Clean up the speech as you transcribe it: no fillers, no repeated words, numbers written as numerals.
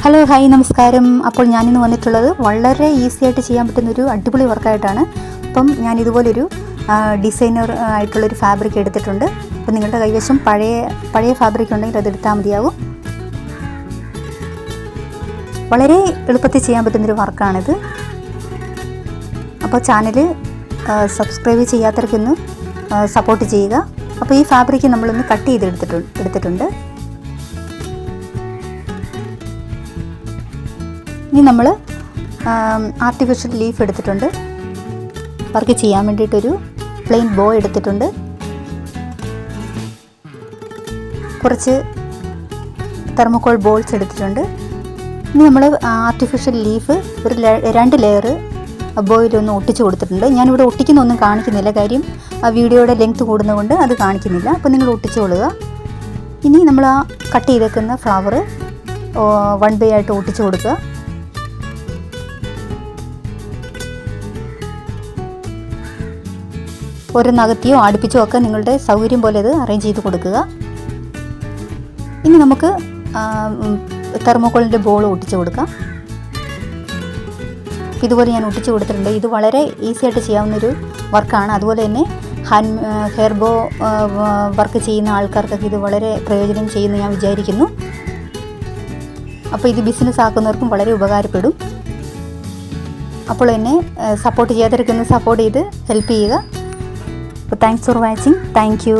Hello hi നമസ്കാരം. അപ്പോൾ ഞാനിന്ന് വന്നിട്ടുള്ളത് വളരെ ഈസി ആയിട്ട് ചെയ്യാൻ പറ്റുന്നൊരു അടിപൊളി വർക്കായിട്ടാണ്. അപ്പം ഞാൻ ഇതുപോലൊരു ഡിസൈനർ ആയിട്ടുള്ളൊരു ഫാബ്രിക് എടുത്തിട്ടുണ്ട്. അപ്പം നിങ്ങളുടെ കൈവശം പഴയ ഫാബ്രിക് ഉണ്ടെങ്കിൽ അതെടുത്താൽ മതിയാവും. വളരെ എളുപ്പത്തിൽ ചെയ്യാൻ പറ്റുന്നൊരു വർക്കാണിത്. അപ്പോൾ ചാനൽ സബ്സ്ക്രൈബ് ചെയ്യാത്തവർക്കൊന്ന് സപ്പോർട്ട് ചെയ്യുക. അപ്പോൾ ഈ ഫാബ്രിക് നമ്മളൊന്ന് കട്ട് ചെയ്തെടുത്തിട്ടുണ്ട്. ഇനി നമ്മൾ ആർട്ടിഫിഷ്യൽ ലീഫ് എടുത്തിട്ടുണ്ട്. വർക്ക് ചെയ്യാൻ വേണ്ടിയിട്ടൊരു പ്ലെയിൻ ബോ എടുത്തിട്ടുണ്ട്. കുറച്ച് തെർമോക്കോൾ ബോൾസ് എടുത്തിട്ടുണ്ട്. ഇനി നമ്മൾ ആർട്ടിഫിഷ്യൽ ലീഫ് ഒരു 2 ലെയർ ബോയിലൊന്ന് ഒട്ടിച്ച് കൊടുത്തിട്ടുണ്ട്. ഞാനിവിടെ ഒട്ടിക്കുന്നൊന്നും കാണിക്കുന്നില്ല, കാര്യം വീഡിയോയുടെ ലെങ്ത് കൂടുന്നതുകൊണ്ട് അത് കാണിക്കുന്നില്ല. അപ്പോൾ നിങ്ങൾ ഒട്ടിച്ച് കൊള്ളുക. ഇനി നമ്മൾ ആ കട്ട് ചെയ്തേക്കുന്ന ഫ്ലവർ 1 ബൈ ആയിട്ട് ഒട്ടിച്ച് കൊടുക്കുക. ഒരു നകത്തിയോ അടുപ്പിച്ചോ ഒക്കെ നിങ്ങളുടെ സൗകര്യം പോലെ അത് അറേഞ്ച് ചെയ്ത് കൊടുക്കുക. ഇനി നമുക്ക് തെർമോക്കോളിൻ്റെ ബോൾ ഒട്ടിച്ച് കൊടുക്കാം. ഇതുപോലെ ഞാൻ ഒട്ടിച്ച് കൊടുത്തിട്ടുണ്ട്. ഇത് വളരെ ഈസി ആയിട്ട് ചെയ്യാവുന്നൊരു വർക്കാണ്. അതുപോലെ തന്നെ ഹെയർ ബോ വർക്ക് ചെയ്യുന്ന ആൾക്കാർക്കൊക്കെ ഇത് വളരെ പ്രയോജനം ചെയ്യുമെന്ന് ഞാൻ വിചാരിക്കുന്നു. അപ്പോൾ ഇത് ബിസിനസ് ആക്കുന്നവർക്കും വളരെ ഉപകാരപ്പെടും. അപ്പോൾ എന്നെ സപ്പോർട്ട് ചെയ്യാത്തവർക്കൊന്ന് സപ്പോർട്ട് ചെയ്ത് ഹെൽപ്പ് ചെയ്യുക. Thanks for watching. Thank you.